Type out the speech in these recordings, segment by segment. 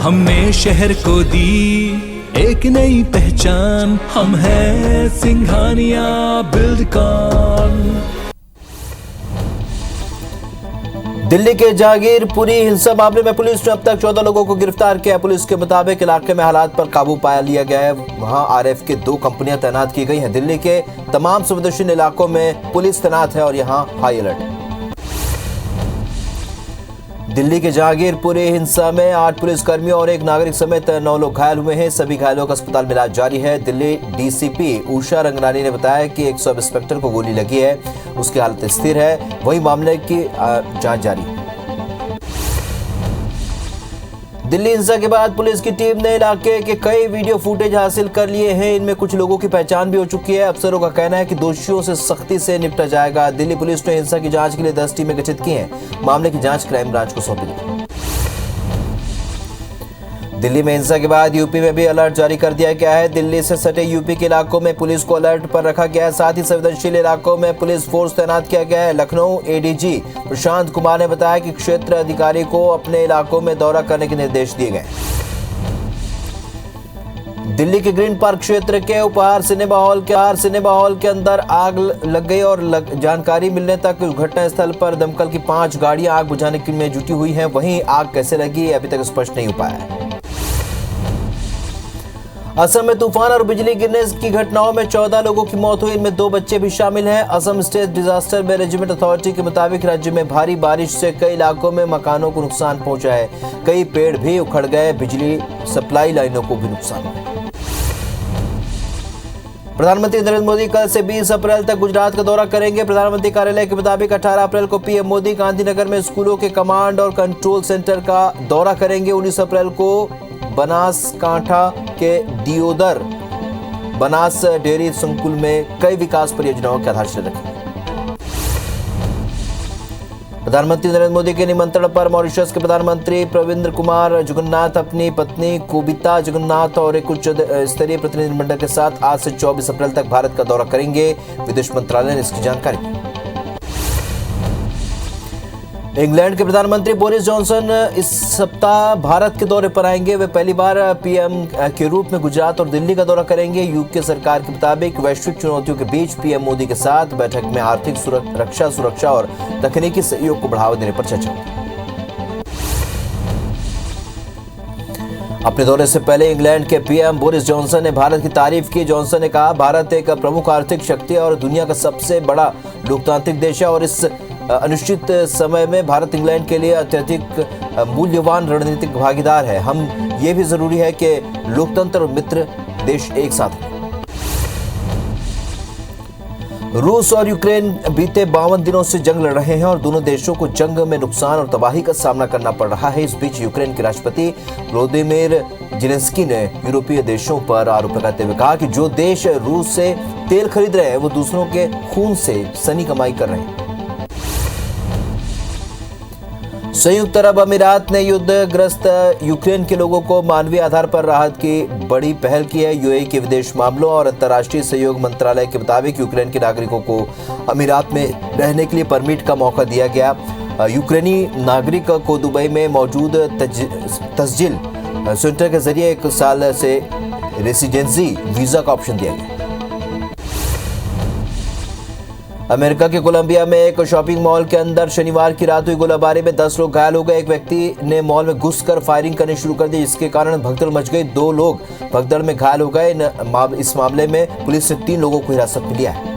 हमने शहर को दी एक नई पहचान, हम हैं सिंघानिया बिल्डकॉन। दिल्ली के जहांगीरपुरी हिंसा मामले में पुलिस ने अब तक 14 लोगों को गिरफ्तार किया। पुलिस के मुताबिक इलाके में हालात पर काबू पाया लिया गया है। वहां आरएफ की 2 कंपनियां तैनात की गई हैं। दिल्ली के तमाम संवेदनशील इलाकों में पुलिस तैनात है और यहां हाई अलर्ट। दिल्ली के जहांगीरपुरी हिंसा में 8 पुलिसकर्मियों और एक नागरिक समेत 9 लोग घायल हुए हैं। सभी घायलों का अस्पताल में इलाज जारी है। दिल्ली डीसीपी उषा रंगनानी ने बताया कि एक सब इंस्पेक्टर को गोली लगी है, उसकी हालत स्थिर है। वहीं मामले की जांच जारी है। दिल्ली हिंसा के बाद पुलिस की टीम ने इलाके के कई वीडियो फुटेज हासिल कर लिए हैं। इनमें कुछ लोगों की पहचान भी हो चुकी है। अफसरों का कहना है कि दोषियों से सख्ती से निपटा जाएगा। दिल्ली पुलिस ने हिंसा की जांच के लिए 10 टीमें गठित की हैं। मामले की जांच क्राइम ब्रांच को सौंपी गई। दिल्ली में हिंसा के बाद यूपी में भी अलर्ट जारी कर दिया गया है। दिल्ली से सटे यूपी के इलाकों में पुलिस को अलर्ट पर रखा गया है। साथ ही संवेदनशील इलाकों में पुलिस फोर्स तैनात किया गया है। लखनऊ एडीजी प्रशांत कुमार ने बताया कि क्षेत्र अधिकारी को अपने इलाकों में दौरा करने के निर्देश दिए गए। दिल्ली के ग्रीन पार्क क्षेत्र के उपहार सिनेमा हॉल के अंदर आग लग गई और जानकारी मिलने तक घटना स्थल पर दमकल की 5 गाड़ियां आग बुझाने में जुटी हुई हैं। वहीं आग कैसे लगी अभी तक स्पष्ट नहीं हो पाया है। असम में तूफान और बिजली गिरने की घटनाओं में 14 लोगों की मौत हुई। इनमें 2 बच्चे भी शामिल हैं। Assam state disaster management authority के मुताबिक राज्य में भारी बारिश से कई इलाकों में मकानों को नुकसान पहुंचा है। कई पेड़ भी उखड़ गए। बिजली सप्लाई लाइनों को भी नुकसान हुआ। प्रधानमंत्री नरेंद्र मोदी कल से 20 अप्रैल तक गुजरात का दौरा करेंगे। प्रधानमंत्री कार्यालय के मुताबिक 18 अप्रैल को पीएम मोदी गांधीनगर में स्कूलों के कमांड और कंट्रोल सेंटर का दौरा करेंगे। 19 अप्रैल को बनासकांठा के दियोदर बनास डेयरी संकुल में कई विकास परियोजनाओं की आधारशिला रखेंगे। प्रधानमंत्री नरेंद्र मोदी के निमंत्रण पर मॉरिशस के प्रधानमंत्री प्रविंद्र कुमार जुगन्नाथ अपनी पत्नी कोबिता जुगन्नाथ और एक उच्च स्तरीय प्रतिनिधिमंडल के साथ आज से 24 अप्रैल तक भारत का दौरा करेंगे। विदेश मंत्रालय ने इसकी जानकारी दी। इंग्लैंड के प्रधानमंत्री बोरिस जॉनसन इस सप्ताह भारत के दौरे पर आएंगे। वे पहली बार पीएम के रूप में गुजरात और दिल्ली का दौरा करेंगे। यूके सरकार के मुताबिक वैश्विक चुनौतियों के बीच पीएम मोदी के साथ बैठक में आर्थिक सुरक्षा और तकनीकी सहयोग को बढ़ावा देने पर चर्चा होगी। अपने दौरे से पहले इंग्लैंड के पीएम बोरिस जॉनसन ने भारत की तारीफ की। जॉनसन ने कहा, भारत एक प्रमुख आर्थिक शक्ति और दुनिया का सबसे बड़ा लोकतांत्रिक देश है और इस अनिश्चित समय में भारत इंग्लैंड के लिए अत्यधिक मूल्यवान रणनीतिक भागीदार है। हम ये भी जरूरी है कि लोकतंत्र और मित्र देश एक साथ हैं। रूस और यूक्रेन बीते 52 दिनों से जंग लड़ रहे हैं और दोनों देशों को जंग में नुकसान और तबाही का सामना करना पड़ रहा है। इस बीच यूक्रेन के राष्ट्रपति व्लादिमीर ज़ेलेंस्की ने यूरोपीय देशों पर आरोप लगाते हुए कहा कि जो देश रूस से तेल खरीद रहे हैं वो दूसरों के खून से सनी कमाई कर रहे हैं। संयुक्त अरब अमीरात ने युद्धग्रस्त यूक्रेन के लोगों को मानवीय आधार पर राहत की बड़ी पहल की है। यूएई के विदेश मामलों और अंतर्राष्ट्रीय सहयोग मंत्रालय के मुताबिक यूक्रेन के नागरिकों को अमीरात में रहने के लिए परमिट का मौका दिया गया। यूक्रेनी नागरिक को दुबई में मौजूद तस्जिल सेंटर के जरिए 1 साल से रेसिडेंसी वीजा का ऑप्शन दिया गया। अमेरिका के कोलंबिया में एक शॉपिंग मॉल के अंदर शनिवार की रात हुई गोलाबारी में 10 लोग घायल हो गए। एक व्यक्ति ने मॉल में घुसकर फायरिंग करनी शुरू कर दी, जिसके कारण भगदड़ मच गई। 2 लोग भगदड़ में घायल हो गए। इस मामले में पुलिस ने 3 लोगों को हिरासत में लिया है।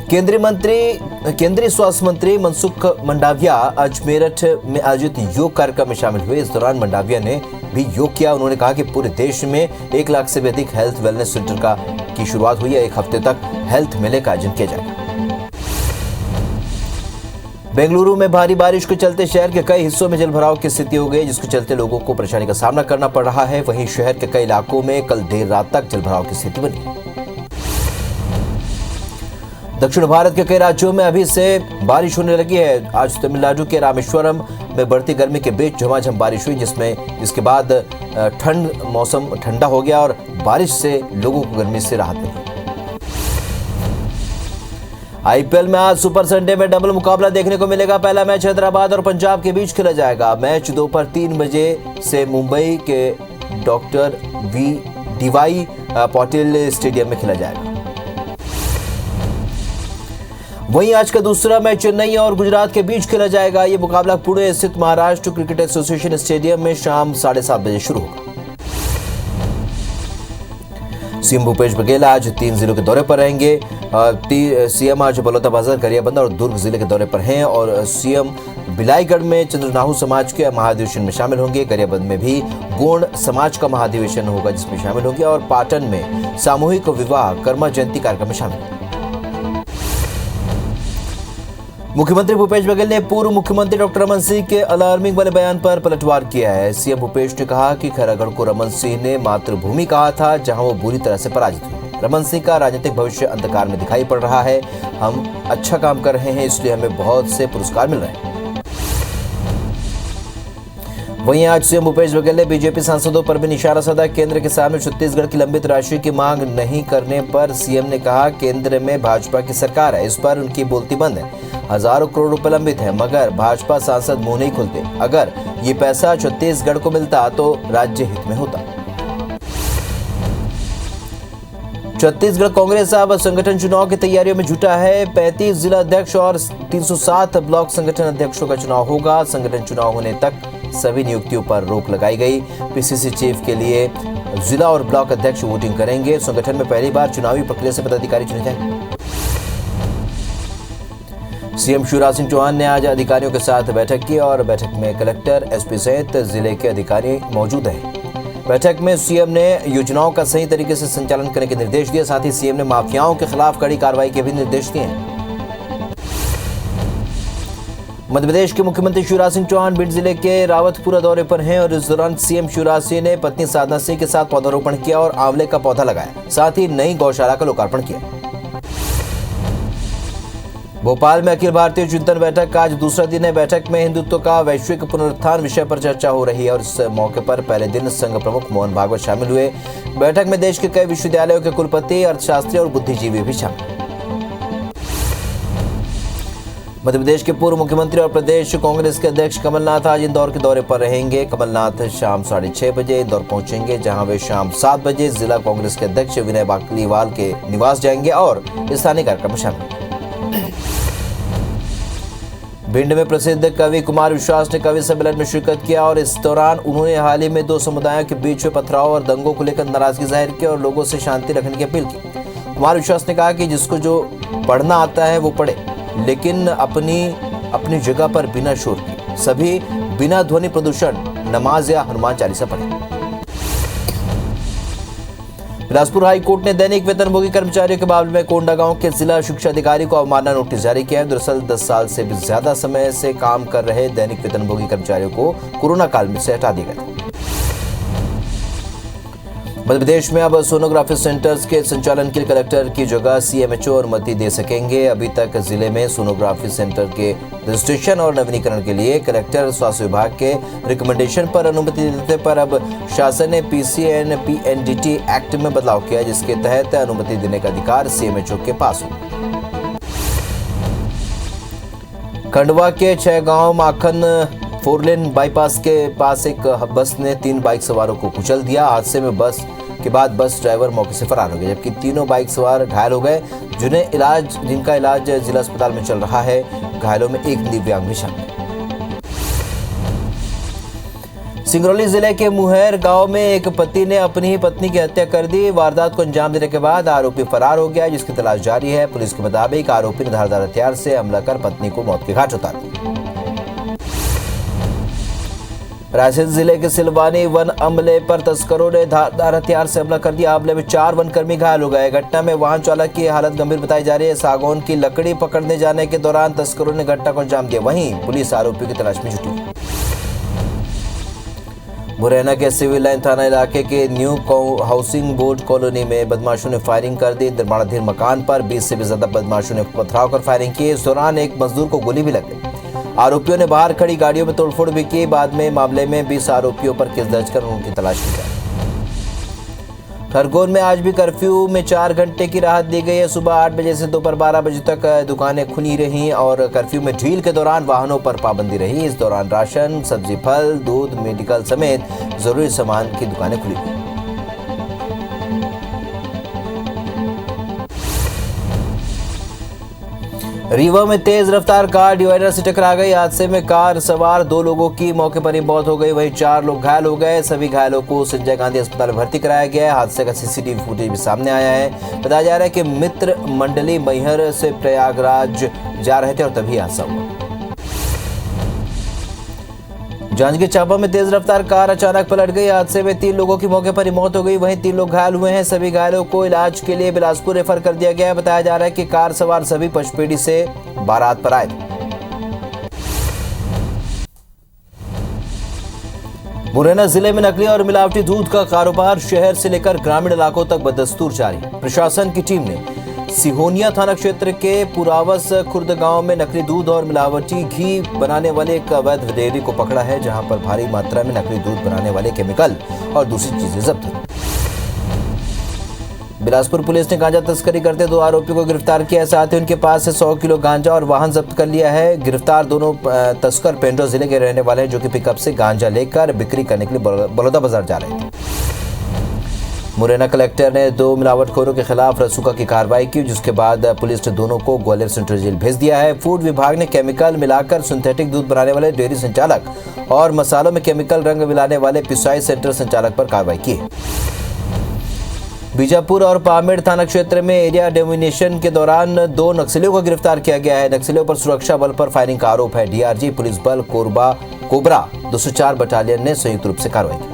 केंद्रीय स्वास्थ्य मंत्री मनसुख मंडाविया आज मेरठ में आयोजित योग कार्यक्रम में शामिल हुए। इस दौरान मंडाविया ने भी योग किया। उन्होंने कहा कि पूरे देश में 1 लाख से भी अधिक हेल्थ वेलनेस सेंटर की शुरुआत हुई है। 1 हफ्ते तक हेल्थ मेले का आयोजन किया जाएगा। बेंगलुरु में भारी बारिश के चलते शहर के कई हिस्सों में जलभराव की स्थिति हो गई, जिसके चलते लोगों को परेशानी का सामना करना पड़ रहा है। वहीं शहर के कई इलाकों में कल देर रात तक जलभराव की स्थिति बनी। दक्षिण भारत के कई राज्यों में अभी से बारिश होने लगी है। आज तमिलनाडु के रामेश्वरम में बढ़ती गर्मी के बीच झमाझम बारिश हुई, जिसके बाद मौसम ठंडा हो गया और बारिश से लोगों को गर्मी से राहत मिली। आईपीएल में आज सुपर संडे में डबल मुकाबला देखने को मिलेगा। पहला मैच हैदराबाद और पंजाब के बीच खेला जाएगा। मैच दोपहर 3 बजे से मुंबई के डॉक्टर डी.वाई. पाटिल स्टेडियम में खेला जाएगा। वहीं आज का दूसरा मैच चेन्नई और गुजरात के बीच खेला जाएगा। ये मुकाबला पुणे स्थित महाराष्ट्र क्रिकेट एसोसिएशन स्टेडियम में शाम 7:30 बजे शुरू होगा। सीएम भूपेश बघेल आज 3 जिलों के दौरे पर रहेंगे। सीएम आज बलौदाबाजार, गरियाबंद और दुर्ग जिले के दौरे पर हैं और सीएम बिलाईगढ़ में चंद्रनाहु समाज के महाधिवेशन में शामिल होंगे। गरियाबंद में भी गोंड समाज का महाधिवेशन होगा जिसमें शामिल होंगे और पाटन में सामूहिक विवाह कर्मा जयंती कार्यक्रम में शामिल होंगे। मुख्यमंत्री भूपेश बघेल ने पूर्व मुख्यमंत्री डॉक्टर रमन सिंह के अलार्मिंग वाले बयान पर पलटवार किया है। सीएम भूपेश ने कहा कि खैरागढ़ को रमन सिंह ने मातृभूमि कहा था, जहां वो बुरी तरह से पराजित हुए। रमन सिंह का राजनीतिक भविष्य अंधकार में दिखाई पड़ रहा है। हम अच्छा काम कर रहे हैं, इसलिए हमें बहुत से पुरस्कार मिल रहे हैं। वहीं आज सीएम भूपेश बघेल ने बीजेपी सांसदों पर भी निशाना साधा। केंद्र के सामने छत्तीसगढ़ की लंबित राशि की मांग नहीं करने पर सीएम ने कहा, केंद्र में भाजपा की सरकार है, इस पर उनकी बोलती बंद है। हजारों करोड़ रुपए लंबित है, मगर भाजपा सांसद मुंह नहीं खोलते। अगर ये पैसा छत्तीसगढ़ को मिलता तो राज्य हित में होता। छत्तीसगढ़ कांग्रेस अब संगठन चुनाव की तैयारियों में जुटा है। 35 जिला अध्यक्ष और 307 ब्लॉक संगठन अध्यक्षों का चुनाव होगा। संगठन चुनाव होने तक सभी नियुक्तियों पर रोक लगाई गई। पीसीसी चीफ के लिए जिला और ब्लॉक अध्यक्ष वोटिंग करेंगे। संगठन में पहली बार चुनावी प्रक्रिया से पदाधिकारी चुने जाएंगे। सीएम शिवराज सिंह चौहान ने आज अधिकारियों के साथ बैठक की और बैठक में कलेक्टर, एसपी सहित जिले के अधिकारी मौजूद हैं। बैठक में सीएम ने योजनाओं का सही तरीके से संचालन करने के निर्देश दिए। साथ ही सीएम ने माफियाओं के खिलाफ कड़ी कार्रवाई के भी निर्देश दिए हैं। मध्य प्रदेश के मुख्यमंत्री शिवराज सिंह चौहान भिंड जिले के रावतपुरा दौरे पर हैं और इस दौरान सीएम शिवराज सिंह ने पत्नी साधना सिंह के साथ पौधारोपण किया और आंवले का पौधा लगाया। साथ ही नई गौशाला का लोकार्पण किया। भोपाल में अखिल भारतीय चिंतन बैठक का आज दूसरा दिन है। बैठक में हिंदुत्व का वैश्विक पुनरुत्थान विषय पर चर्चा हो रही है और इस मौके पर पहले दिन संघ प्रमुख मोहन भागवत शामिल हुए। बैठक में देश के कई विश्वविद्यालयों के कुलपति, अर्थशास्त्री और बुद्धिजीवी भी शामिल। मध्य प्रदेश के पूर्व मुख्यमंत्री और प्रदेश कांग्रेस के अध्यक्ष कमलनाथ आज इंदौर के दौरे पर रहेंगे। कमलनाथ शाम 6:30 बजे इंदौर पहुंचेंगे, जहां वे शाम 7 बजे जिला कांग्रेस के अध्यक्ष विनय बाकलीवाल के निवास जाएंगे और स्थानीय कार्यक्रम में शामिल। भिंड में प्रसिद्ध कवि कुमार विश्वास ने कवि सम्मेलन में शिरकत किया और इस दौरान उन्होंने हाल ही में 2 समुदायों के बीच में पथराव और दंगों को लेकर नाराजगी जाहिर की और लोगों से शांति रखने की अपील की। कुमार विश्वास ने कहा कि जिसको जो पढ़ना आता है वो पढ़े, लेकिन अपनी जगह पर बिना शोर के, सभी बिना ध्वनि प्रदूषण नमाज या हनुमान चालीसा पढ़े। बिलासपुर हाई कोर्ट ने दैनिक वेतनभोगी कर्मचारियों के मामले में कोंडागांव के जिला शिक्षा अधिकारी को अवमानना नोटिस जारी किया है। दरअसल 10 साल से भी ज्यादा समय से काम कर रहे दैनिक वेतनभोगी कर्मचारियों को कोरोना काल में से हटा दिया गया। मध्य प्रदेश में अब सोनोग्राफी सेंटर्स के संचालन के लिए कलेक्टर की जगह सीएमएचओ अनुमति दे सकेंगे। अभी तक जिले में सोनोग्राफी सेंटर के रजिस्ट्रेशन और नवीनीकरण के लिए कलेक्टर स्वास्थ्य विभाग के रिकमेंडेशन पर अनुमति देते पर अब शासन ने पीसीएनपीएनडीटी एक्ट में बदलाव किया, जिसके तहत अनुमति देने का अधिकार सीएमएचओ के पास हो। खंडवा के 6 गांव माखन 4 लेन बाईपास के पास एक बस ने 3 बाइक सवारों को कुचल दिया। हादसे में बस के बाद बस ड्राइवर मौके से फरार हो गए, जबकि तीनों बाइक सवार घायल हो गए, जिनका इलाज जिला अस्पताल में चल रहा है। घायलों में एक दिव्यांग भी शामिल है। सिंगरौली जिले के मुहैर गांव में एक पति ने अपनी ही पत्नी की हत्या कर दी। वारदात को अंजाम देने के बाद आरोपी फरार हो गया, जिसकी तलाश जारी है। पुलिस के मुताबिक आरोपी ने धारदार हथियार से हमला कर पत्नी को मौत के घाट उतार दिया। रायसेन जिले के सिलवानी वन अमले पर तस्करों ने धारदार हथियार से हमला कर दिया। हमले में 4 वनकर्मी घायल हो गए। घटना में वाहन चालक की हालत गंभीर बताई जा रही है। सागौन की लकड़ी पकड़ने जाने के दौरान तस्करों ने घटना को अंजाम दिया। वहीं पुलिस आरोपियों की तलाश में जुटी। मुरैना के सिविल लाइन थाना इलाके के न्यू हाउसिंग बोर्ड कॉलोनी में बदमाशों ने फायरिंग कर दी। निर्माणाधीन मकान पर 20 से भी ज्यादा बदमाशों ने पथराव कर फायरिंग की। इस दौरान एक मजदूर को गोली भी लग गई। आरोपियों ने बाहर खड़ी गाड़ियों में तोड़फोड़ भी की। बाद में मामले में 20 आरोपियों पर केस दर्ज कर उनकी तलाश की जाए। खरगोन में आज भी कर्फ्यू में 4 घंटे की राहत दी गई है। सुबह 8 बजे से दोपहर 12 बजे तक दुकानें खुली रहीं और कर्फ्यू में ढील के दौरान वाहनों पर पाबंदी रही। इस दौरान राशन, सब्जी, फल, दूध, मेडिकल समेत जरूरी सामान की दुकानें खुली हुई। रीवा में तेज रफ्तार कार डिवाइडर से टकरा गई। हादसे में कार सवार 2 लोगों की मौके पर ही मौत हो गई, वहीं 4 लोग घायल हो गए। सभी घायलों को संजय गांधी अस्पताल में भर्ती कराया गया है। हादसे का सीसीटीवी फुटेज भी सामने आया है। बताया जा रहा है कि मित्र मंडली मैहर से प्रयागराज जा रहे थे और तभी हादसा हुआ। जांजगीर चांपा में तेज रफ्तार कार अचानक पलट गई। हादसे में 3 लोगों की मौके पर ही मौत हो गई, वहीं 3 लोग घायल हुए हैं। सभी घायलों को इलाज के लिए बिलासपुर रेफर कर दिया गया है। बताया जा रहा है कि कार सवार सभी पचपेड़ी से बारात पर आए थे। मुरैना जिले में नकली और मिलावटी दूध का कारोबार शहर से लेकर ग्रामीण इलाकों तक बदस्तूर जारी। प्रशासन की टीम ने सिहोनिया थाना क्षेत्र के पुरावस खुर्द गांव में नकली दूध और मिलावटी घी बनाने वाले एक अवैध डेयरी को पकड़ा है, जहां पर भारी मात्रा में नकली दूध बनाने वाले केमिकल और दूसरी चीजें जब्त हुई। बिलासपुर पुलिस ने गांजा तस्करी करते 2 आरोपियों को गिरफ्तार किया है। साथ ही उनके पास से 100 किलो गांजा और वाहन जब्त कर लिया है। गिरफ्तार दोनों तस्कर पेंड्रा जिले के रहने वाले हैं, जो कि पिकअप से गांजा लेकर बिक्री करने के लिए बलौदा बाजार जा रहे थे। मुरैना कलेक्टर ने 2 मिलावटखोरों के खिलाफ रसूखा की कार्रवाई की, जिसके बाद पुलिस ने दोनों को ग्वालियर सेंट्रल जेल भेज दिया है। फूड विभाग ने केमिकल मिलाकर सिंथेटिक दूध बनाने वाले डेयरी संचालक और मसालों में केमिकल रंग मिलाने वाले पिसाई सेंटर संचालक पर कार्रवाई की है। बीजापुर और पामेड़ थाना क्षेत्र में एरिया डोमिनेशन के दौरान 2 नक्सलियों को गिरफ्तार किया गया है। नक्सलियों पर सुरक्षा बल पर फायरिंग का आरोप है। डीआरजी पुलिस बल कोबरा 204 बटालियन ने संयुक्त रूप से कार्रवाई की।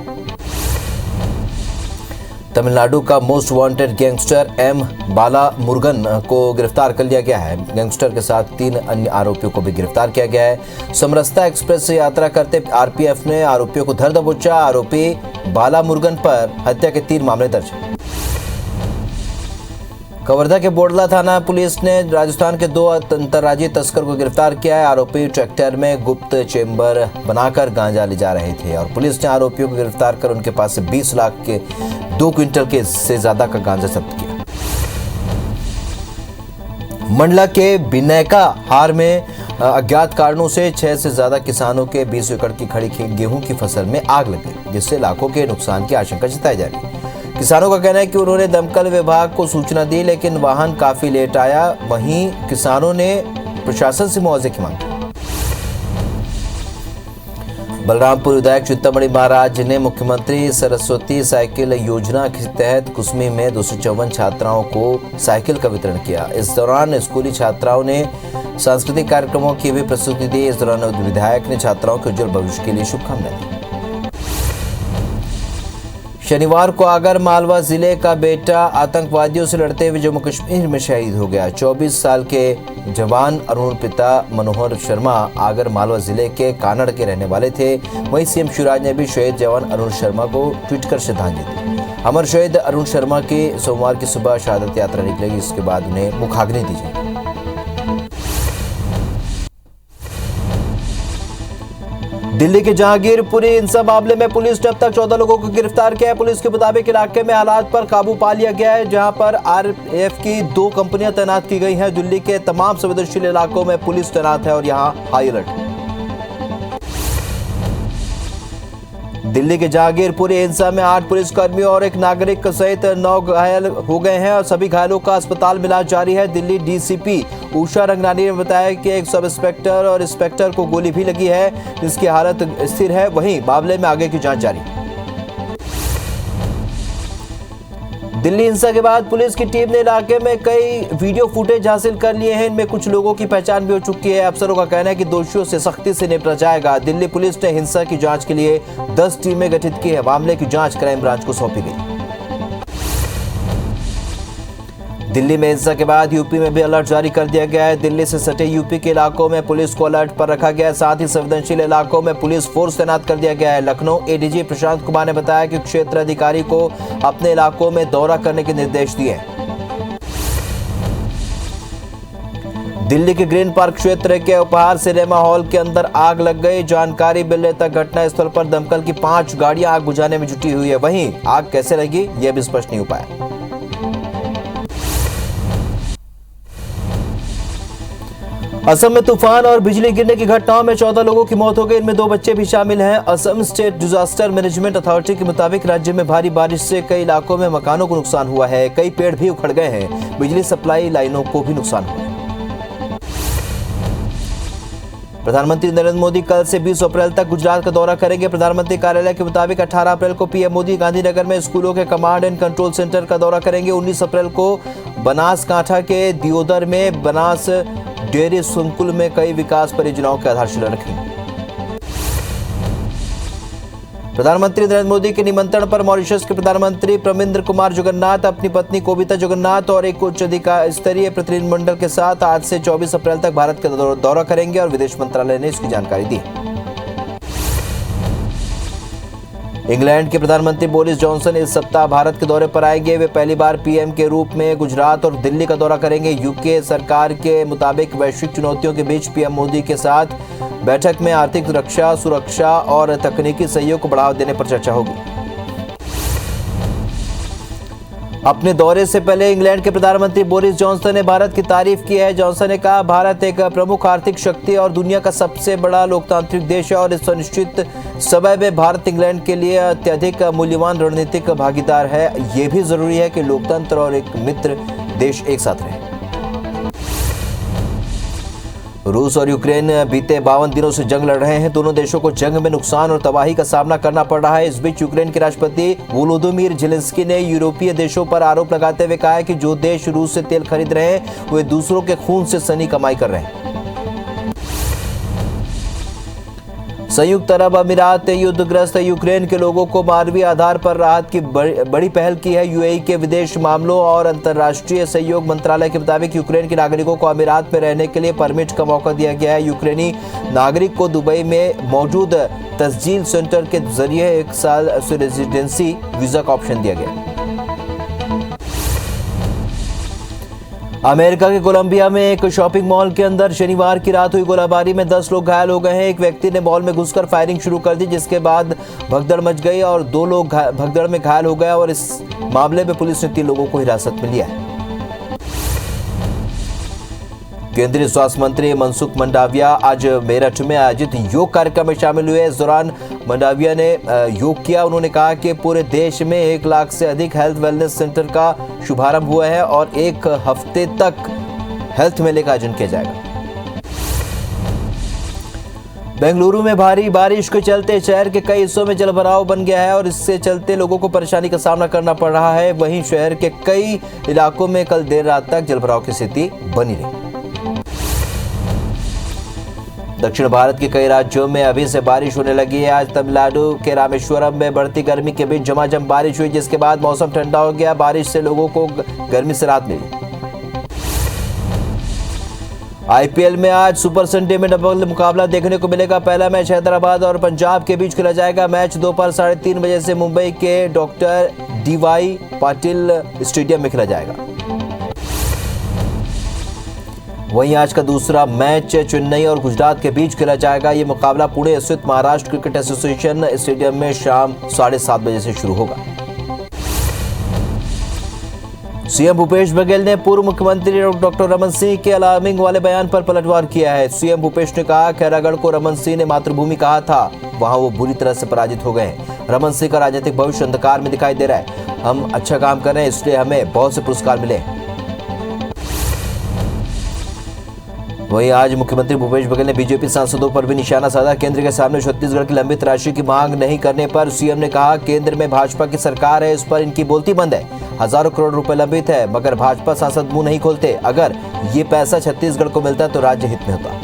तमिलनाडु का मोस्ट वांटेड गैंगस्टर एम बाला मुरुगन को गिरफ्तार कर लिया गया है। गैंगस्टर के साथ 3 अन्य आरोपियों को भी गिरफ्तार किया गया है। समरस्ता एक्सप्रेस से यात्रा करते आरपीएफ ने आरोपियों को धर दबोचा। आरोपी बाला मुरुगन पर हत्या के 3 मामले दर्ज हैं। कवर्धा के बोडला थाना पुलिस ने राजस्थान के 2 अंतर्राज्यीय तस्कर को गिरफ्तार किया है। आरोपी ट्रैक्टर में गुप्त चेंबर बनाकर गांजा ले जा रहे थे और पुलिस ने आरोपियों को गिरफ्तार कर उनके पास से 20 लाख के 2 क्विंटल के से ज्यादा का गांजा जब्त किया। मंडला के बिनैका हार में अज्ञात कारणों से 6 से ज्यादा किसानों के 20 एकड़ की खड़ी गेहूं की फसल में आग लग गई, जिससे लाखों के नुकसान की आशंका जताई जा रही है। किसानों का कहना है कि उन्होंने दमकल विभाग को सूचना दी, लेकिन वाहन काफी लेट आया। वहीं किसानों ने प्रशासन से मुआवजे की मांग की। बलरामपुर विधायक चिंतामणि महाराज ने मुख्यमंत्री सरस्वती साइकिल योजना के तहत कुसमी में 254 छात्राओं को साइकिल का वितरण किया। इस दौरान स्कूली छात्राओं ने सांस्कृतिक कार्यक्रमों की भी प्रस्तुति दी। इस दौरान विधायक ने छात्राओं के उज्जवल भविष्य के लिए शुभकामनाएं दी। शनिवार को आगर मालवा जिले का बेटा आतंकवादियों से लड़ते हुए जम्मू कश्मीर में शहीद हो गया। 24 साल के जवान अरुण पिता मनोहर शर्मा आगर मालवा जिले के कानड़ के रहने वाले थे। वहीं सीएम शिवराज ने भी शहीद जवान अरुण शर्मा को ट्वीट कर श्रद्धांजलि दी। अमर शहीद अरुण शर्मा की सोमवार की सुबह शहादत यात्रा निकलेगी, इसके बाद उन्हें मुखाग्नि दी जाएगी। दिल्ली के जहांगीरपुरी हिंसा मामले में पुलिस ने अब तक 14 लोगों को गिरफ्तार किया है। पुलिस के मुताबिक इलाके में हालात पर काबू पा लिया गया है, जहां पर आरएएफ की 2 कंपनियां तैनात की गई हैं। दिल्ली के तमाम संवेदनशील इलाकों में पुलिस तैनात है और यहां हाई अलर्ट है। दिल्ली के जहांगीरपुरी हिंसा में 8 पुलिसकर्मियों और एक नागरिक सहित 9 घायल हो गए हैं और सभी घायलों का अस्पताल में इलाज जारी है। दिल्ली डीसीपी उषा रंगनानी ने बताया कि एक सब इंस्पेक्टर और इंस्पेक्टर को गोली भी लगी है, जिसकी हालत स्थिर है। वहीं मामले में आगे की जांच जारी है। दिल्ली हिंसा के बाद पुलिस की टीम ने इलाके में कई वीडियो फुटेज हासिल कर लिए हैं। इनमें कुछ लोगों की पहचान भी हो चुकी है। अफसरों का कहना है कि दोषियों से सख्ती से निपटा जाएगा। दिल्ली पुलिस ने हिंसा की जांच के लिए 10 टीमें गठित की है। मामले की जांच क्राइम ब्रांच को सौंपी गई। दिल्ली में हिंसा के बाद यूपी में भी अलर्ट जारी कर दिया गया है। दिल्ली से सटे यूपी के इलाकों में पुलिस को अलर्ट पर रखा गया है। साथ ही संवेदनशील इलाकों में पुलिस फोर्स तैनात कर दिया गया है। लखनऊ एडीजी प्रशांत कुमार ने बताया कि क्षेत्र अधिकारी को अपने इलाकों में दौरा करने के निर्देश दिए। दिल्ली के ग्रीन पार्क क्षेत्र के उपहार सिनेमा हॉल के अंदर आग लग गई। जानकारी मिलने तक घटनास्थल पर दमकल की 5 गाड़ियां आग बुझाने में जुटी हुई है। वहीं आग कैसे लगी यह भी स्पष्ट नहीं हो पाया। असम में तूफान और बिजली गिरने की घटनाओं में 14 लोगों की मौत हो गई। इनमें 2 बच्चे भी शामिल हैं। Assam state disaster management authority के मुताबिक राज्य में भारी बारिश से कई इलाकों में मकानों को नुकसान हुआ है। कई पेड़ भी उखड़ गए हैं। बिजली सप्लाई लाइनों को भी नुकसान हुआ है। प्रधानमंत्री नरेंद्र मोदी कल से 20 अप्रैल तक गुजरात का दौरा करेंगे। प्रधानमंत्री कार्यालय के मुताबिक 18 अप्रैल को पीएम मोदी गांधीनगर में स्कूलों के कमांड एंड कंट्रोल सेंटर का दौरा करेंगे। 19 अप्रैल को बनासकांठा के दियोदर में बनास डेयरी संकुल में कई विकास परियोजनाओं की आधारशिला रखेंगे। प्रधानमंत्री नरेंद्र मोदी के निमंत्रण पर मॉरिशस के प्रधानमंत्री प्रविंद्र कुमार जगन्नाथ अपनी पत्नी कोबिता जगन्नाथ और एक उच्च स्तरीय प्रतिनिधिमंडल के साथ आज से 24 अप्रैल तक भारत का दौरा करेंगे और विदेश मंत्रालय ने इसकी जानकारी दी। इंग्लैंड के प्रधानमंत्री बोरिस जॉनसन इस सप्ताह भारत के दौरे पर आएंगे। वे पहली बार पीएम के रूप में गुजरात और दिल्ली का दौरा करेंगे। यूके सरकार के मुताबिक वैश्विक चुनौतियों के बीच पीएम मोदी के साथ बैठक में आर्थिक रक्षा, सुरक्षा और तकनीकी सहयोग को बढ़ावा देने पर चर्चा होगी। अपने दौरे से पहले इंग्लैंड के प्रधानमंत्री बोरिस जॉनसन ने भारत की तारीफ की है। जॉनसन ने कहा, भारत एक प्रमुख आर्थिक शक्ति और दुनिया का सबसे बड़ा लोकतांत्रिक देश है और इस अनिश्चित समय में भारत इंग्लैंड के लिए अत्यधिक मूल्यवान रणनीतिक भागीदार है। ये भी जरूरी है कि लोकतंत्र और एक मित्र देश एक साथ रहे। रूस और यूक्रेन बीते 52 दिनों से जंग लड़ रहे हैं। दोनों देशों को जंग में नुकसान और तबाही का सामना करना पड़ रहा है। इस बीच यूक्रेन के राष्ट्रपति वोलोदिमीर ज़ेलेंस्की ने यूरोपीय देशों पर आरोप लगाते हुए कहा है कि जो देश रूस से तेल खरीद रहे हैं वे दूसरों के खून से सनी कमाई कर रहे हैं। संयुक्त अरब अमीरात ने युद्धग्रस्त यूक्रेन के लोगों को मानवीय आधार पर राहत की बड़ी पहल की है। यूएई के विदेश मामलों और अंतर्राष्ट्रीय सहयोग मंत्रालय के मुताबिक यूक्रेन के नागरिकों को अमीरात में रहने के लिए परमिट का मौका दिया गया है। यूक्रेनी नागरिक को दुबई में मौजूद तस्जील सेंटर के जरिए 1 साल रेजिडेंसी वीजा का ऑप्शन दिया गया। अमेरिका के कोलंबिया में एक शॉपिंग मॉल के अंदर शनिवार की रात हुई गोलाबारी में 10 लोग घायल हो गए हैं। एक व्यक्ति ने मॉल में घुसकर फायरिंग शुरू कर दी, जिसके बाद भगदड़ मच गई और 2 लोग भगदड़ में घायल हो गए और इस मामले में पुलिस ने 3 लोगों को हिरासत में लिया है। केंद्रीय स्वास्थ्य मंत्री मनसुख मंडाविया आज मेरठ में आयोजित योग कार्यक्रम में शामिल हुए। इस दौरान मंडाविया ने योग किया। उन्होंने कहा कि पूरे देश में 1 लाख से अधिक हेल्थ वेलनेस सेंटर का शुभारंभ हुआ है और 1 हफ्ते तक हेल्थ मेले का आयोजन किया जाएगा। बेंगलुरु में भारी बारिश के चलते शहर के कई हिस्सों में जलभराव बन गया है और इससे चलते लोगों को परेशानी का सामना करना पड़ रहा है। वहीं शहर के कई इलाकों में कल देर रात तक जलभराव की स्थिति बनी रही। दक्षिण भारत के कई राज्यों में अभी से बारिश होने लगी है। आज तमिलनाडु के रामेश्वरम में बढ़ती गर्मी के बीच झमाझम बारिश हुई, जिसके बाद मौसम ठंडा हो गया। बारिश से लोगों को गर्मी से राहत मिली। आईपीएल में आज सुपर संडे में डबल मुकाबला देखने को मिलेगा। पहला मैच हैदराबाद और पंजाब के बीच खेला जाएगा। मैच दोपहर 3:30 बजे से मुंबई के डॉक्टर डीवाई पाटिल स्टेडियम में खेला जाएगा। वहीं आज का दूसरा मैच चेन्नई और गुजरात के बीच खेला जाएगा। ये मुकाबला पुणे स्थित महाराष्ट्र क्रिकेट एसोसिएशन स्टेडियम में शाम 7:30 बजे से शुरू होगा। सीएम भूपेश बघेल ने पूर्व मुख्यमंत्री डॉक्टर रमन सिंह के अलार्मिंग वाले बयान पर पलटवार किया है। सीएम भूपेश ने कहा, खैरागढ़ को रमन सिंह ने मातृभूमि कहा था, वहां वो बुरी तरह से पराजित हो गए हैं। रमन सिंह का राजनीतिक भविष्य अंधकार में दिखाई दे रहा है। हम अच्छा काम कर रहे हैं, इसलिए हमें बहुत से पुरस्कार मिले। वहीं आज मुख्यमंत्री भूपेश बघेल ने बीजेपी सांसदों पर भी निशाना साधा। केंद्र के सामने छत्तीसगढ़ की लंबित राशि की मांग नहीं करने पर सीएम ने कहा, केंद्र में भाजपा की सरकार है, इस पर इनकी बोलती बंद है। हजारों करोड़ रुपए लंबित है, मगर भाजपा सांसद मुंह नहीं खोलते। अगर ये पैसा छत्तीसगढ़ को मिलता तो राज्य हित में होता।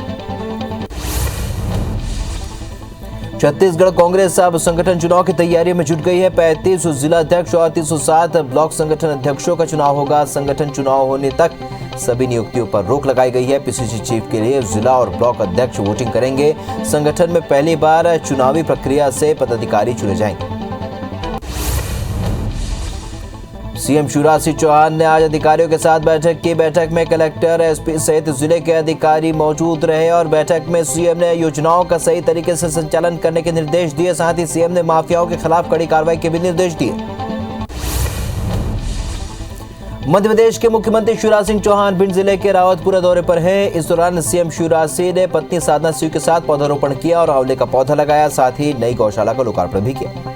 छत्तीसगढ़ कांग्रेस अब संगठन चुनाव की तैयारी में जुट गई है। 35 जिला अध्यक्ष और 307 ब्लॉक संगठन अध्यक्षों का चुनाव होगा। संगठन चुनाव होने तक सभी नियुक्तियों पर रोक लगाई गई है। पीसीसी चीफ के लिए जिला और ब्लॉक अध्यक्ष वोटिंग करेंगे। संगठन में पहली बार चुनावी प्रक्रिया से पदाधिकारी चुने जाएंगे। सीएम शिवराज सिंह चौहान ने आज अधिकारियों के साथ बैठक की। बैठक में कलेक्टर, एसपी सहित जिले के अधिकारी मौजूद रहे और बैठक में सीएम ने योजनाओं का सही तरीके से संचालन करने के निर्देश दिए। साथ ही सीएम ने माफियाओं के खिलाफ कड़ी कार्रवाई के भी निर्देश दिए। मध्य प्रदेश के मुख्यमंत्री शिवराज सिंह चौहान भिंड जिले के रावतपुरा दौरे पर हैं। इस दौरान सीएम शिवराज सिंह ने पत्नी साधना सिंह के साथ पौधारोपण किया और आंवले का पौधा लगाया। साथ ही नई गौशाला का लोकार्पण भी किया।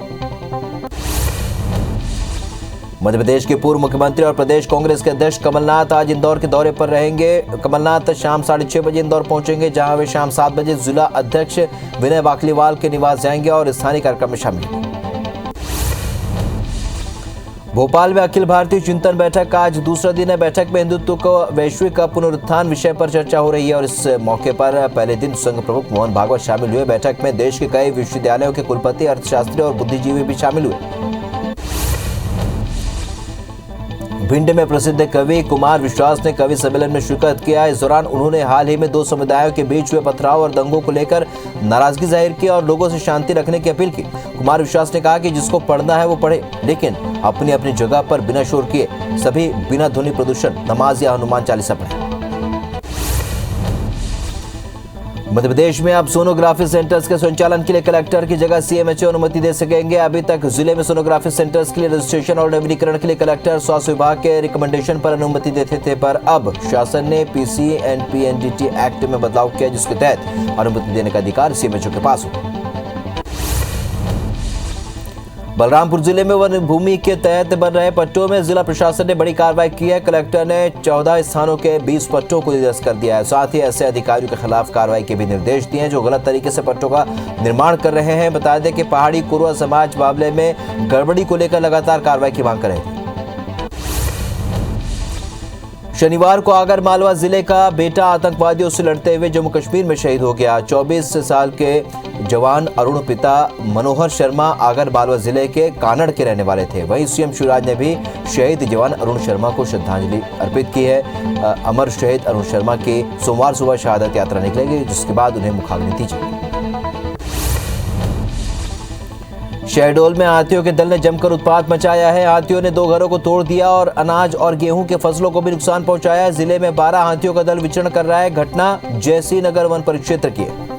मध्य प्रदेश के पूर्व मुख्यमंत्री और प्रदेश कांग्रेस के अध्यक्ष कमलनाथ आज इंदौर के दौरे पर रहेंगे। कमलनाथ शाम 6:30 बजे इंदौर पहुंचेंगे, जहां वे शाम 7 बजे जिला अध्यक्ष विनय बाकलीवाल के निवास जाएंगे और स्थानीय कार्यक्रम में शामिल होंगे। भोपाल में अखिल भारतीय चिंतन बैठक का आज दूसरा दिन है। बैठक में हिंदुत्व को वैश्विक पुनरुत्थान विषय पर चर्चा हो रही है और इस मौके पर पहले दिन संघ प्रमुख मोहन भागवत शामिल हुए। बैठक में देश के कई विश्वविद्यालयों के कुलपति, अर्थशास्त्री और बुद्धिजीवी भी शामिल हुए। भिंड में प्रसिद्ध कवि कुमार विश्वास ने कवि सम्मेलन में शिरकत किया। इस दौरान उन्होंने हाल ही में दो समुदायों के बीच हुए पथराव और दंगों को लेकर नाराजगी जाहिर की और लोगों से शांति रखने की अपील की। कुमार विश्वास ने कहा कि जिसको पढ़ना है वो पढ़े, लेकिन अपनी अपनी जगह पर बिना शोर किए सभी बिना ध्वनि प्रदूषण नमाज या हनुमान चालीसा पढ़े। मध्य प्रदेश में अब सोनोग्राफी सेंटर्स के संचालन के लिए कलेक्टर की जगह सीएमएचओ अनुमति दे सकेंगे। अभी तक जिले में सोनोग्राफी सेंटर्स के लिए रजिस्ट्रेशन और नवीनीकरण के लिए कलेक्टर स्वास्थ्य विभाग के रिकमेंडेशन पर अनुमति देते थे, पर अब शासन ने पीसीएनडीटी एक्ट में बदलाव किया, जिसके तहत अनुमति देने का अधिकार सीएमएचओ के पास होगा। बलरामपुर जिले में वन भूमि के तहत बन रहे पट्टों में जिला प्रशासन ने बड़ी कार्रवाई की है। कलेक्टर ने 14 स्थानों के 20 पट्टों को निरस्त कर दिया है। साथ ही ऐसे अधिकारियों के खिलाफ कार्रवाई के भी निर्देश दिए हैं जो गलत तरीके से पट्टों का निर्माण कर रहे हैं। बता दें कि पहाड़ी कुरुआ समाज मामले में गड़बड़ी को लेकर लगातार कार्रवाई की मांग कर रहे थे। शनिवार को आगर मालवा जिले का बेटा आतंकवादियों से लड़ते हुए जम्मू कश्मीर में शहीद हो गया। 24 साल के जवान अरुण पिता मनोहर शर्मा आगर मालवा जिले के कानड़ के रहने वाले थे। वहीं सीएम शिवराज ने भी शहीद जवान अरुण शर्मा को श्रद्धांजलि अर्पित की है। अमर शहीद अरुण शर्मा की सोमवार सुबह शहादत यात्रा निकलेगी, जिसके बाद उन्हें मुखाग्नि दी जाएगी। शहडोल में हाथियों के दल ने जमकर उत्पात मचाया है। हाथियों ने 2 घरों को तोड़ दिया और अनाज और गेहूं के फसलों को भी नुकसान पहुंचाया है। जिले में 12 हाथियों का दल विचरण कर रहा है। घटना जयसी नगर वन परिक्षेत्र की है।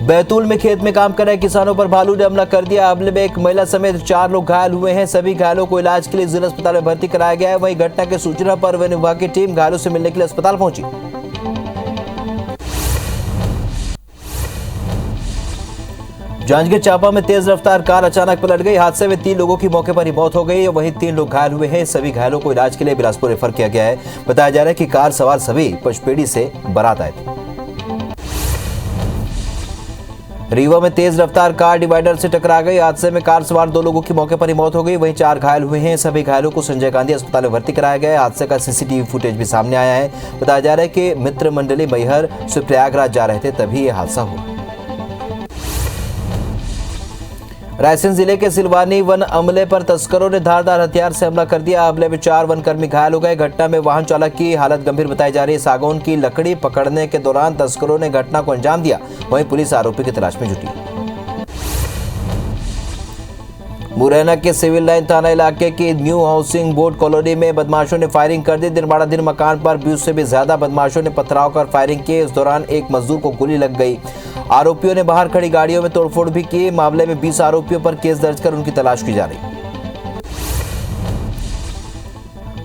बैतूल में खेत में काम कर रहे किसानों पर भालू ने हमला कर दिया। हमले में एक महिला समेत 4 लोग घायल हुए हैं। सभी घायलों को इलाज के लिए जिला अस्पताल में भर्ती कराया गया है। वहीं घटना की सूचना पर वन विभाग की टीम घायलों से मिलने के लिए अस्पताल पहुंची। जांजगीर चांपा में तेज रफ्तार कार अचानक पलट गई। हादसे में 3 लोगों की मौके पर ही मौत हो गई। वहीं 3 लोग घायल हुए हैं। सभी घायलों को इलाज के लिए बिलासपुर रेफर किया गया है। बताया जा रहा है कि कार सवार सभी पचपेड़ी से बारात आए थे। रीवा में तेज रफ्तार कार डिवाइडर से टकरा गई। हादसे में कार सवार 2 लोगों की मौके पर ही मौत हो गई। वहीं 4 घायल हुए हैं। सभी घायलों को संजय गांधी अस्पताल में भर्ती कराया गया है। हादसे का सीसीटीवी फुटेज भी सामने आया है। बताया जा रहा है कि मित्र मंडली मैहर से प्रयागराज जा रहे थे, तभी यह हादसा हुआ। रायसेन जिले के सिलवानी वन अमले पर तस्करों ने धारदार हथियार से हमला कर दिया। हमले में 4 वनकर्मी घायल हो गए। घटना में वाहन चालक की हालत गंभीर बताई जा रही है। सागौन की लकड़ी पकड़ने के दौरान तस्करों ने घटना को अंजाम दिया। वहीं पुलिस आरोपी की तलाश में जुटी। मुरैना के सिविल लाइन थाना इलाके की न्यू हाउसिंग बोर्ड कॉलोनी में बदमाशों ने फायरिंग कर दी। निर्माणाधीन मकान पर 20 से भी ज्यादा बदमाशों ने पथराव कर फायरिंग की। इस दौरान एक मजदूर को गोली लग गई। आरोपियों ने बाहर खड़ी गाड़ियों में तोड़फोड़ भी की। मामले में 20 आरोपियों पर केस दर्ज कर उनकी तलाश की जा रही है।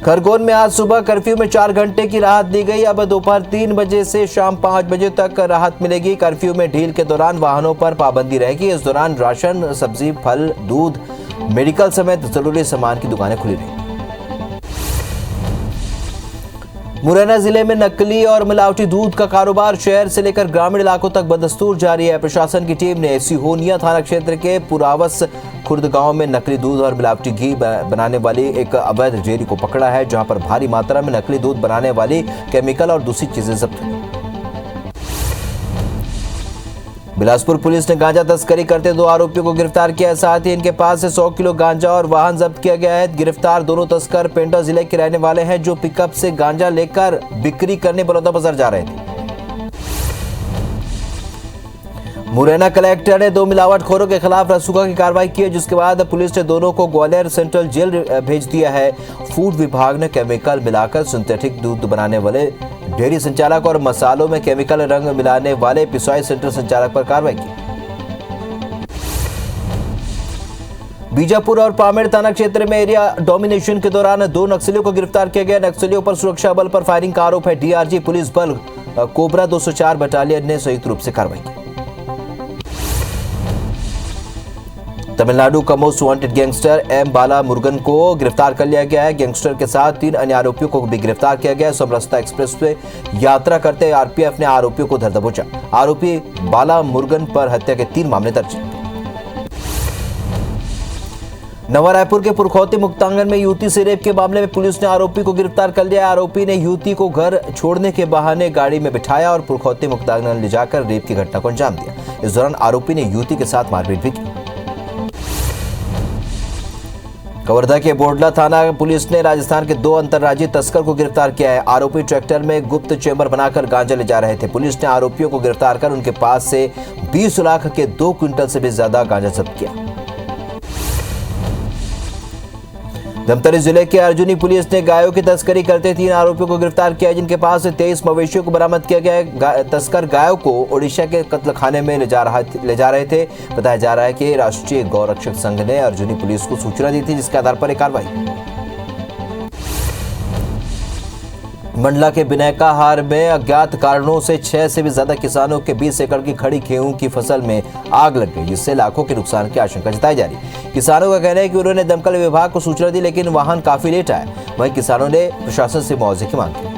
खरगोन में आज सुबह कर्फ्यू में 4 घंटे की राहत दी गई। अब दोपहर 3 बजे से शाम 5 बजे तक राहत मिलेगी। कर्फ्यू में ढील के दौरान वाहनों पर पाबंदी रहेगी। इस दौरान राशन, सब्जी, फल, दूध, मेडिकल समेत जरूरी सामान की दुकानें खुली रही। मुरैना जिले में नकली और मिलावटी दूध का कारोबार शहर से लेकर ग्रामीण इलाकों तक बदस्तूर जारी है। प्रशासन की टीम ने सिहोनिया थाना क्षेत्र के पुरावस खुर्द गांव में नकली दूध और मिलावटी घी बनाने वाली एक अवैध डेयरी को पकड़ा है, जहां पर भारी मात्रा में नकली दूध बनाने वाली केमिकल और दूसरी चीजें जब्त हुई। बिलासपुर पुलिस ने गांजा तस्करी करते 2 आरोपियों को गिरफ्तार किया है। साथ ही इनके पास से 100 किलो गांजा और वाहन जब्त किया गया है। गिरफ्तार दोनों तस्कर पेंड्रा जिले के रहने वाले हैं, जो पिकअप से गांजा लेकर बिक्री करने बलौदाबाजार जा रहे थे। मुरैना कलेक्टर ने 2 मिलावटखोरों के खिलाफ रसूखा की कार्रवाई की है, जिसके बाद पुलिस ने दोनों को ग्वालियर सेंट्रल जेल भेज दिया है। फूड विभाग ने केमिकल मिलाकर सिंथेटिक दूध बनाने वाले डेयरी संचालक और मसालों में केमिकल रंग मिलाने वाले पिसाई सेंटर संचालक पर कार्रवाई की। बीजापुर और पामेड़ थाना क्षेत्र में एरिया डोमिनेशन के दौरान 2 नक्सलियों को गिरफ्तार किया गया। नक्सलियों पर सुरक्षा बल पर फायरिंग का आरोप है। डीआरजी पुलिस बल कोबरा 204 बटालियन ने संयुक्त रूप से कार्रवाई की। तमिलनाडु का मोस्ट वांटेड गैंगस्टर एम बाला मुरुगन को गिरफ्तार कर लिया गया है। गैंगस्टर के साथ 3 अन्य आरोपियों को भी गिरफ्तार किया गया है। समरसता एक्सप्रेस पे यात्रा करते आरपीएफ ने आरोपियों को धर दबोचा। आरोपी बाला मुरुगन पर हत्या के 3 मामले दर्ज हैं। नवा रायपुर के पुरखौती मुक्तांगन में युवती से रेप के मामले में पुलिस ने आरोपी को गिरफ्तार कर लिया। आरोपी ने युवती को घर छोड़ने के बहाने गाड़ी में बिठाया और पुरखौती मुक्तांगन ले जाकर रेप की घटना को अंजाम दिया। इस दौरान आरोपी ने युवती के साथ मारपीट भी की। कवर्धा के बोडला थाना पुलिस ने राजस्थान के 2 अंतर्राज्यीय तस्कर को गिरफ्तार किया है। आरोपी ट्रैक्टर में गुप्त चेंबर बनाकर गांजा ले जा रहे थे। पुलिस ने आरोपियों को गिरफ्तार कर उनके पास से 20 लाख के 2 क्विंटल से भी ज्यादा गांजा जब्त किया। धमतरी जिले के अर्जुनी पुलिस ने गायों की तस्करी करते 3 आरोपियों को गिरफ्तार किया, जिनके पास से 23 मवेशियों को बरामद किया गया है। तस्कर गायों को ओडिशा के कत्लखाने में ले जा रहे थे। बताया जा रहा है कि राष्ट्रीय गौरक्षक संघ ने अर्जुनी पुलिस को सूचना दी थी, जिसके आधार पर कार्रवाई। मंडला के बिनैकाहार में अज्ञात कारणों से 6 से भी ज्यादा किसानों के 20 एकड़ की खड़ी गेहूं की फसल में आग लग गई, जिससे लाखों के नुकसान की आशंका जताई जा रही है। किसानों का कहना है कि उन्होंने दमकल विभाग को सूचना दी, लेकिन वाहन काफी लेट आया। वहीं किसानों ने प्रशासन से मुआवजे की मांग की।